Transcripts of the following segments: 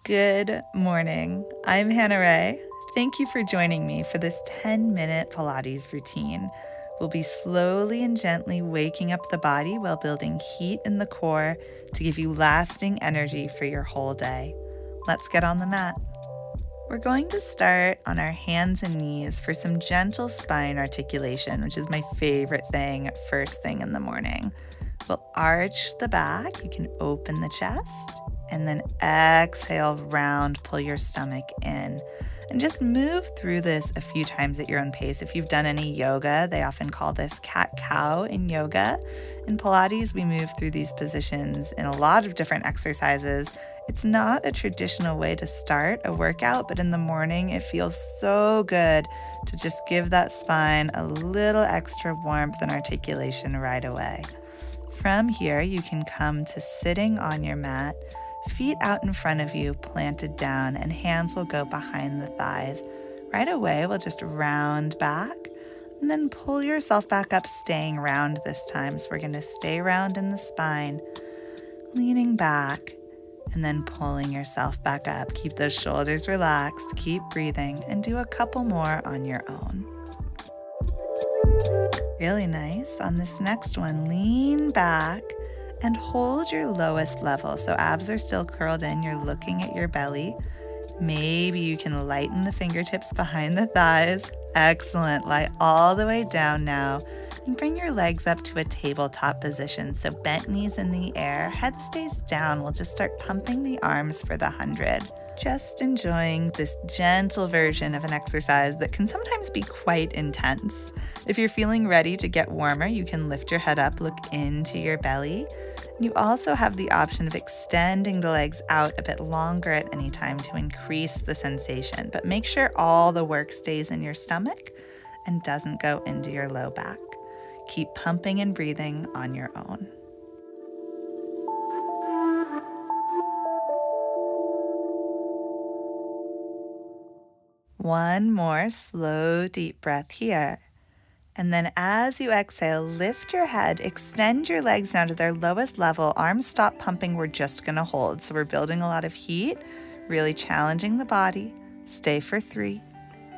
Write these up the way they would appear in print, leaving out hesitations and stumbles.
Good morning. I'm Hannah Ray. Thank you for joining me for this 10-minute Pilates routine. We'll be slowly and gently waking up the body while building heat in the core to give you lasting energy for your whole day. Let's get on the mat. We're going to start on our hands and knees for some gentle spine articulation, which is my favorite thing first thing in the morning. We'll arch the back. You can open the chest and then exhale, round, pull your stomach in. And just move through this a few times at your own pace. If you've done any yoga, they often call this cat-cow in yoga. In Pilates, we move through these positions in a lot of different exercises. It's not a traditional way to start a workout, but in the morning, it feels so good to just give that spine a little extra warmth and articulation right away. From here, you can come to sitting on your mat, feet out in front of you, planted down, and hands will go behind the thighs. Right away, we'll just round back and then pull yourself back up, staying round this time. So we're going to stay round in the spine, leaning back, and then pulling yourself back up. Keep those shoulders relaxed, keep breathing, and do a couple more on your own. Really nice. On this next one, lean back and hold your lowest level. So abs are still curled in, you're looking at your belly. Maybe you can lighten the fingertips behind the thighs. Excellent. Lie all the way down now and bring your legs up to a tabletop position. So bent knees in the air, head stays down. We'll just start pumping the arms for the 100. Just enjoying this gentle version of an exercise that can sometimes be quite intense. If you're feeling ready to get warmer, you can lift your head up, look into your belly. You also have the option of extending the legs out a bit longer at any time to increase the sensation, but make sure all the work stays in your stomach and doesn't go into your low back. Keep pumping and breathing on your own. One more slow, deep breath here. And then as you exhale, lift your head, extend your legs down to their lowest level. Arms stop pumping, we're just gonna hold. So we're building a lot of heat, really challenging the body. Stay for 3,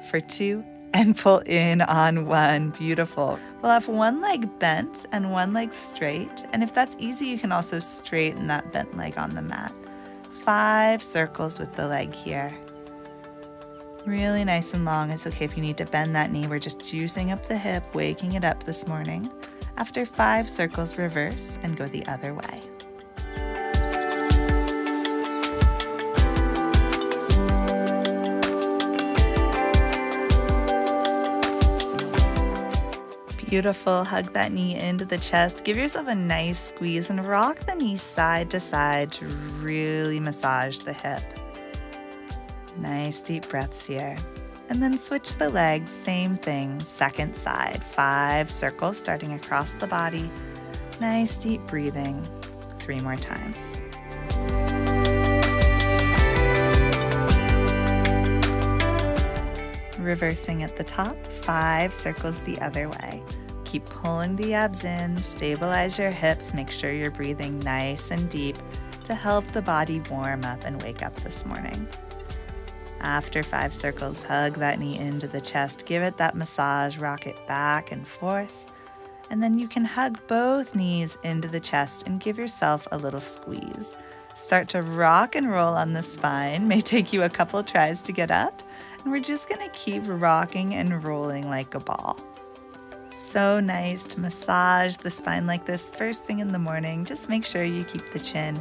for 2, and pull in on 1. Beautiful. We'll have one leg bent and one leg straight. And if that's easy, you can also straighten that bent leg on the mat. 5 circles with the leg here. Really nice and long. It's okay if you need to bend that knee. We're just juicing up the hip, waking it up this morning. After 5 circles, reverse and go the other way. Beautiful. Hug that knee into the chest. Give yourself a nice squeeze and rock the knee side to side to really massage the hip. Nice deep breaths here. And then switch the legs, same thing, second side. 5 circles starting across the body. Nice deep breathing. 3 more times. Reversing at the top, 5 circles the other way. Keep pulling the abs in, stabilize your hips, make sure you're breathing nice and deep to help the body warm up and wake up this morning. After 5 circles, hug that knee into the chest, give it that massage, rock it back and forth, and then you can hug both knees into the chest and give yourself a little squeeze. Start to rock and roll on the spine. May take you a couple tries to get up, and we're just gonna keep rocking and rolling like a ball. So nice to massage the spine like this first thing in the morning. Just make sure you keep the chin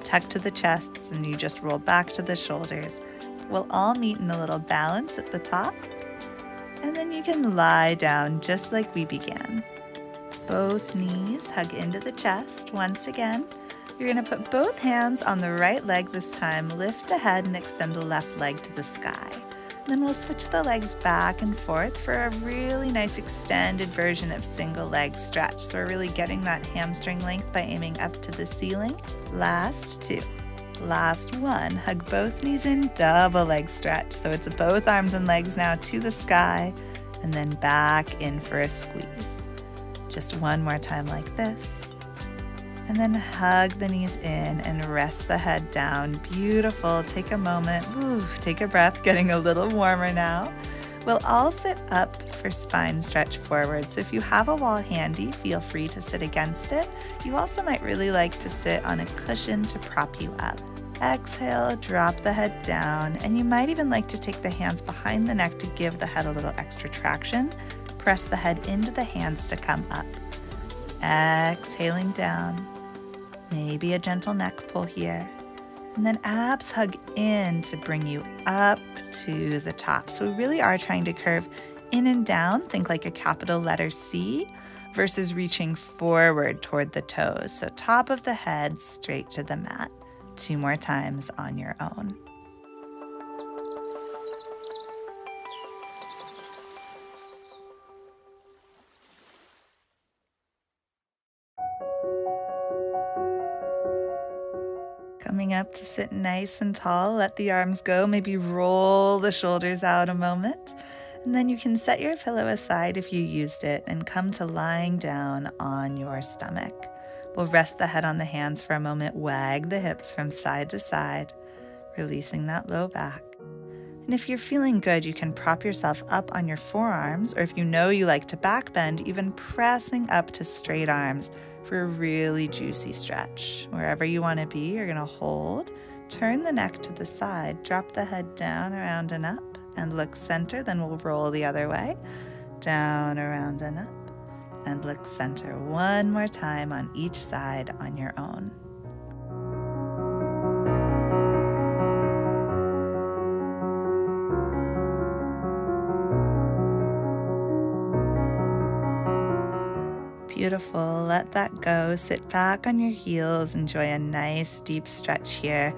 tucked to the chests and you just roll back to the shoulders. We'll all meet in a little balance at the top, and then you can lie down just like we began. Both knees hug into the chest. Once again, you're gonna put both hands on the right leg this time, lift the head and extend the left leg to the sky. Then we'll switch the legs back and forth for a really nice extended version of single leg stretch. So we're really getting that hamstring length by aiming up to the ceiling. Last 2. Last 1, hug both knees in, double leg stretch. So it's both arms and legs now to the sky and then back in for a squeeze. Just one more time like this. And then hug the knees in and rest the head down. Beautiful. Take a moment. Ooh, take a breath, getting a little warmer now. We'll all sit up for spine stretch forward. So if you have a wall handy, feel free to sit against it. You also might really like to sit on a cushion to prop you up. Exhale, drop the head down, and you might even like to take the hands behind the neck to give the head a little extra traction. Press the head into the hands to come up. Exhaling down. Maybe a gentle neck pull here. And then abs hug in to bring you up to the top. So we really are trying to curve in and down. Think like a capital letter C versus reaching forward toward the toes. So top of the head straight to the mat. 2 more times on your own. Coming up to sit nice and tall, let the arms go, maybe roll the shoulders out a moment, and then you can set your pillow aside if you used it and come to lying down on your stomach. We'll rest the head on the hands for a moment, wag the hips from side to side, releasing that low back. And if you're feeling good, you can prop yourself up on your forearms, or if you know you like to back bend, even pressing up to straight arms for a really juicy stretch. Wherever you want to be, you're going to hold, turn the neck to the side, drop the head down, around and up, and look center. Then we'll roll the other way, down, around and up, and look center. One more time on each side on your own. Beautiful. Let that go. Sit back on your heels. Enjoy a nice deep stretch here.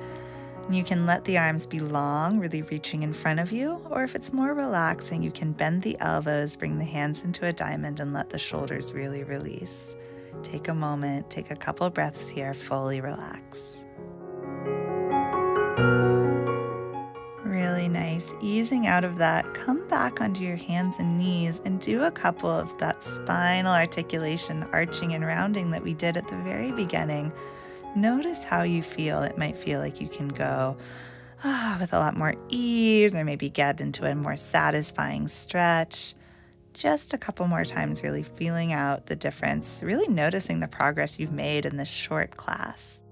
And you can let the arms be long, really reaching in front of you, or if it's more relaxing, you can bend the elbows, bring the hands into a diamond, and let the shoulders really release. Take a moment, take a couple breaths here, fully relax. Really nice. Easing out of that, come back onto your hands and knees and do a couple of that spinal articulation, arching and rounding that we did at the very beginning. Notice how you feel. It might feel like you can go with a lot more ease, or maybe get into a more satisfying stretch. Just a couple more times, really feeling out the difference, really noticing the progress you've made in this short class.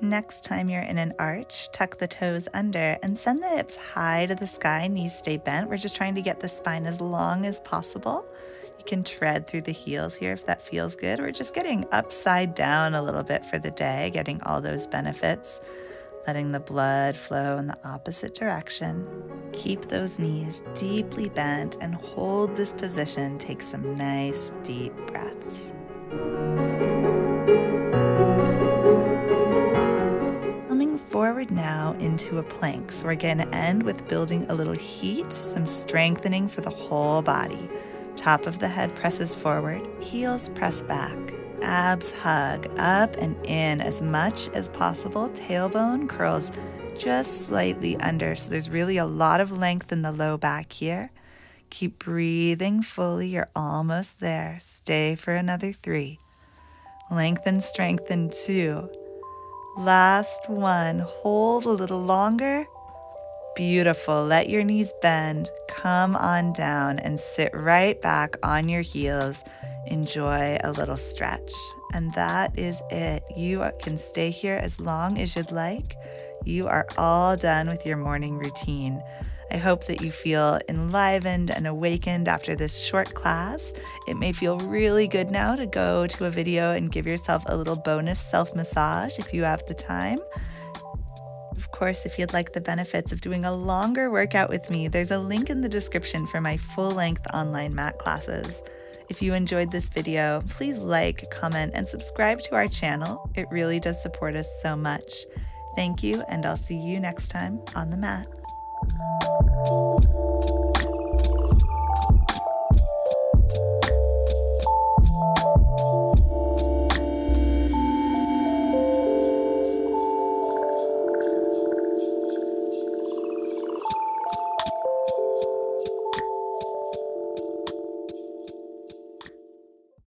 Next time you're in an arch, tuck the toes under and send the hips high to the sky, knees stay bent. We're just trying to get the spine as long as possible. You can tread through the heels here if that feels good. We're just getting upside down a little bit for the day, getting all those benefits, letting the blood flow in the opposite direction. Keep those knees deeply bent and hold this position. Take some nice deep breaths. Forward now into a plank. So we're going to end with building a little heat, some strengthening for the whole body. Top of the head presses forward, heels press back, abs hug up and in as much as possible. Tailbone curls just slightly under. So there's really a lot of length in the low back here. Keep breathing fully. You're almost there. Stay for another 3. Lengthen, strengthen 2. Last one. Hold a little longer. Beautiful. Let your knees bend. Come on down and sit right back on your heels. Enjoy a little stretch. And that is it. You can stay here as long as you'd like. You are all done with your morning routine. I hope that you feel enlivened and awakened after this short class. It may feel really good now to go to a video and give yourself a little bonus self-massage if you have the time. Of course, if you'd like the benefits of doing a longer workout with me, there's a link in the description for my full-length online mat classes. If you enjoyed this video, please like, comment, and subscribe to our channel. It really does support us so much. Thank you, and I'll see you next time on the mat.